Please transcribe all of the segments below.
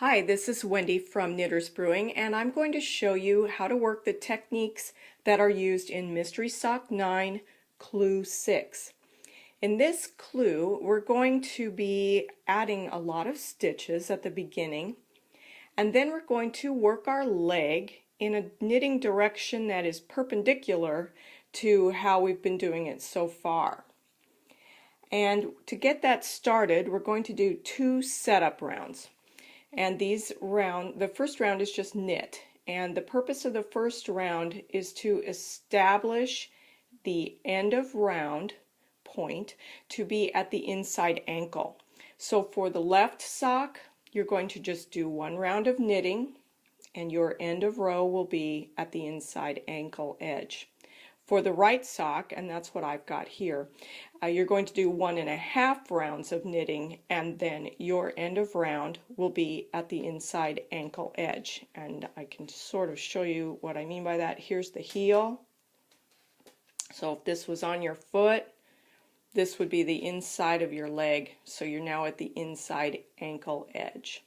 Hi, this is Wendy from Knitters Brewing, and I'm going to show you how to work the techniques that are used in Mystery Sock 9, Clue 6. In this clue, we're going to be adding a lot of stitches at the beginning, and then we're going to work our leg in a knitting direction that is perpendicular to how we've been doing it so far. And to get that started, we're going to do 2 setup rounds. And the first round is just knit, and the purpose of the first round is to establish the end of round point to be at the inside ankle. So for the left sock, you're going to just do 1 round of knitting, and your end of row will be at the inside ankle edge. For the right sock, and that's what I've got here, you're going to do 1.5 rounds of knitting, and then your end of round will be at the inside ankle edge. And I can sort of show you what I mean by that. Here's the heel. So if this was on your foot, this would be the inside of your leg. So you're now at the inside ankle edge.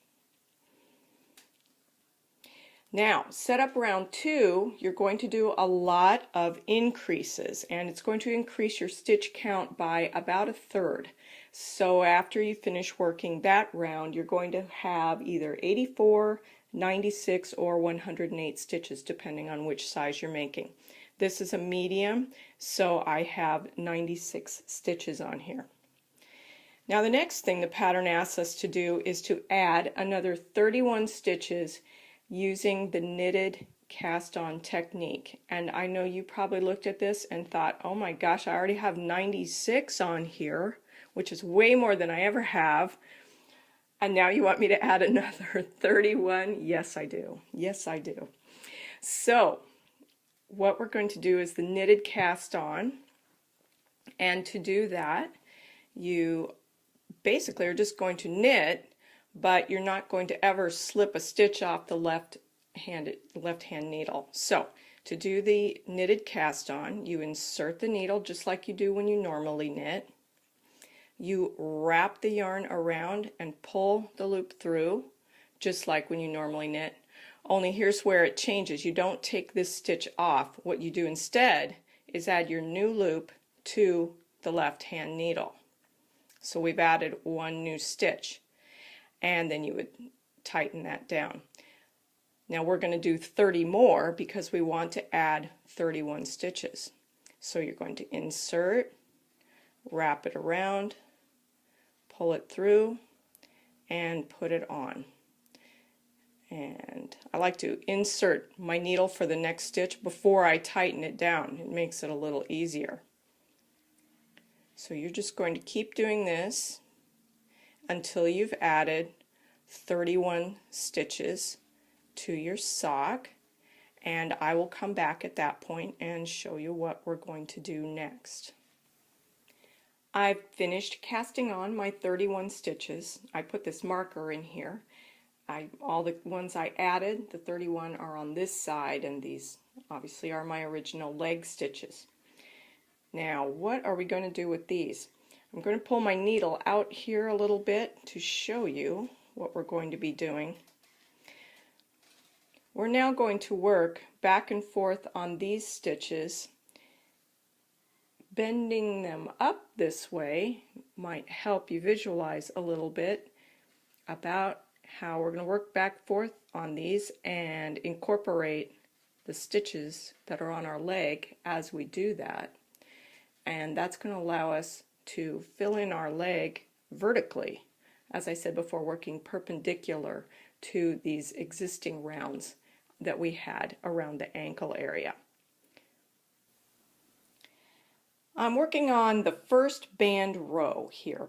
Now, set up round 2, you're going to do a lot of increases, and it's going to increase your stitch count by about 1/3. So after you finish working that round, you're going to have either 84, 96, or 108 stitches, depending on which size you're making. This is a medium, so I have 96 stitches on here. Now the next thing the pattern asks us to do is to add another 31 stitches using the knitted cast on technique. And I know you probably looked at this and thought, oh my gosh, I already have 96 on here, which is way more than I ever have, and now you want me to add another 31? Yes, I do. Yes, I do. So what we're going to do is the knitted cast on, and to do that you basically are just going to knit, but you're not going to ever slip a stitch off the left hand needle. So to do the knitted cast on, you insert the needle just like you do when you normally knit. You wrap the yarn around and pull the loop through just like when you normally knit. Only here's where it changes. You don't take this stitch off. What you do instead is add your new loop to the left hand needle. So we've added 1 new stitch, and then you would tighten that down. Now we're going to do 30 more because we want to add 31 stitches. So you're going to insert, wrap it around, pull it through, and put it on. And I like to insert my needle for the next stitch before I tighten it down. It makes it a little easier. So you're just going to keep doing this until you've added 31 stitches to your sock, and I will come back at that point and show you what we're going to do next. I've finished casting on my 31 stitches. I put this marker in here. All the ones I added, the 31, are on this side, and these obviously are my original leg stitches. Now what are we going to do with these? I'm going to pull my needle out here a little bit to show you what we're going to be doing. We're now going to work back and forth on these stitches. Bending them up this way might help you visualize a little bit about how we're going to work back and forth on these and incorporate the stitches that are on our leg as we do that. And that's going to allow us to fill in our leg vertically, as I said before, working perpendicular to these existing rounds that we had around the ankle area. I'm working on the first band row here.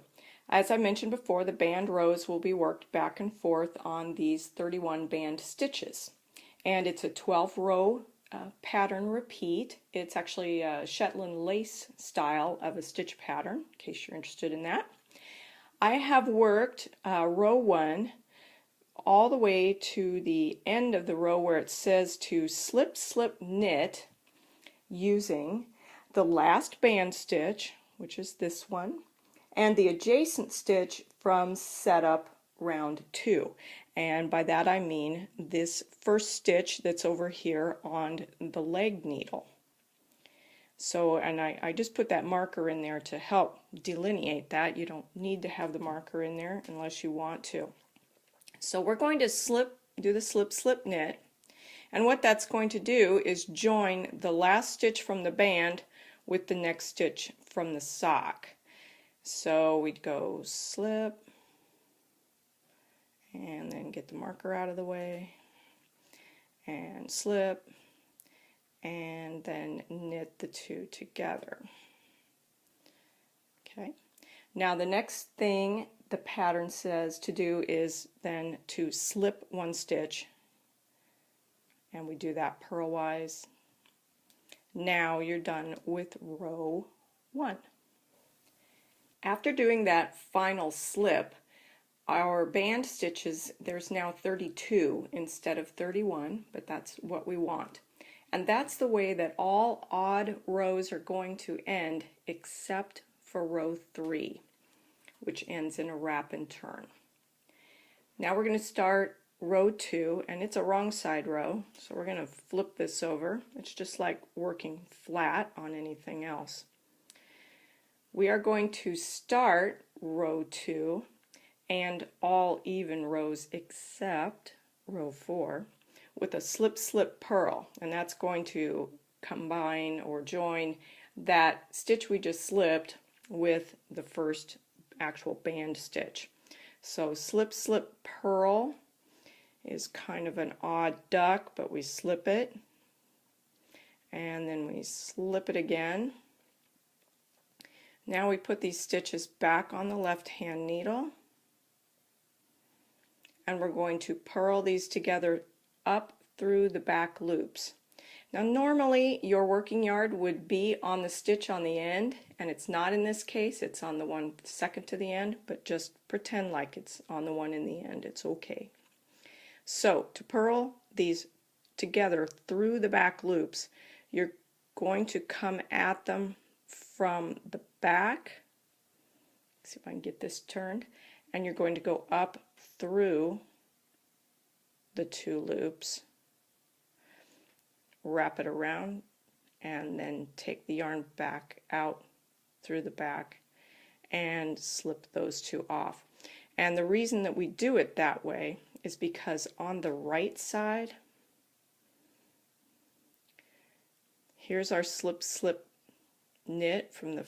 As I mentioned before, the band rows will be worked back and forth on these 31 band stitches, and it's a 12 row pattern repeat. It's actually a Shetland lace style of a stitch pattern, in case you're interested in that. I have worked row 1 all the way to the end of the row where it says to slip, slip, knit, using the last band stitch, which is this one, and the adjacent stitch from setup round 2, and by that I mean this first stitch that's over here on the leg needle. So, and I just put that marker in there to help delineate that. You don't need to have the marker in there unless you want to. So we're going to do the slip slip knit, and what that's going to do is join the last stitch from the band with the next stitch from the sock. So we'd go slip and then get the marker out of the way and slip and then knit the two together. Okay, now the next thing the pattern says to do is then to slip one stitch, and we do that purlwise. Now you're done with row 1. After doing that final slip, our band stitches, there's now 32 instead of 31, but that's what we want. And that's the way that all odd rows are going to end except for row 3, which ends in a wrap and turn. Now we're going to start row 2, and it's a wrong side row, so we're going to flip this over. It's just like working flat on anything else. We are going to start row 2 and all even rows except row 4 with a slip slip purl, and that's going to combine or join that stitch we just slipped with the first actual band stitch. So slip slip purl is kind of an odd duck, but we slip it and then we slip it again. Now we put these stitches back on the left hand needle, and we're going to purl these together up through the back loops. Now normally your working yarn would be on the stitch on the end, and it's not in this case. It's on the one second to the end, but just pretend like it's on the one in the end. It's okay. So to purl these together through the back loops, you're going to come at them from the back. See if I can get this turned, and you're going to go up through the 2 loops, wrap it around, and then take the yarn back out through the back and slip those 2 off. And the reason that we do it that way is because on the right side, here's our slip slip knit from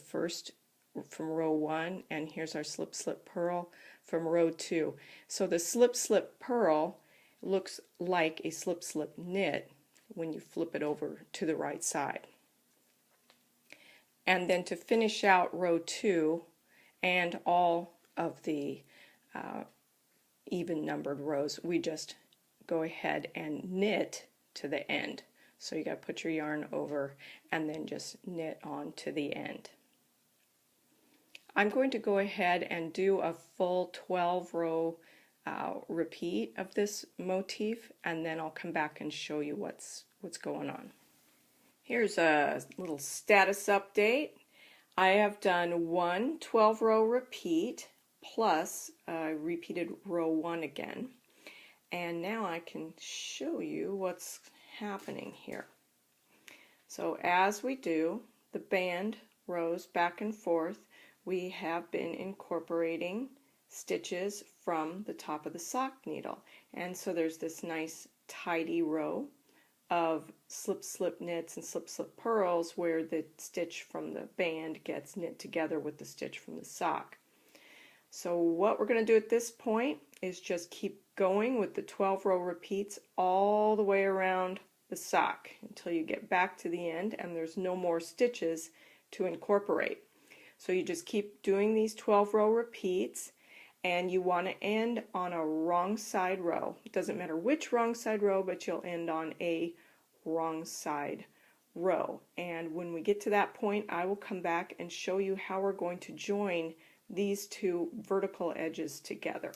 row 1, and here's our slip slip purl from row 2. So the slip slip purl looks like a slip slip knit when you flip it over to the right side. And then to finish out row 2 and all of the even numbered rows, we just go ahead and knit to the end. So you got to put your yarn over and then just knit on to the end. I'm going to go ahead and do a full 12 row repeat of this motif, and then I'll come back and show you what's going on. Here's a little status update. I have done one 12 row repeat plus repeated row 1 again, and now I can show you what's happening here. So as we do the band rows back and forth, we have been incorporating stitches from the top of the sock needle, and so there's this nice tidy row of slip slip knits and slip slip purls where the stitch from the band gets knit together with the stitch from the sock. So what we're going to do at this point is just keep going with the 12 row repeats all the way around the sock until you get back to the end and there's no more stitches to incorporate. So you just keep doing these 12 row repeats, and you want to end on a wrong side row. It doesn't matter which wrong side row, but you'll end on a wrong side row. And when we get to that point, I will come back and show you how we're going to join these 2 vertical edges together.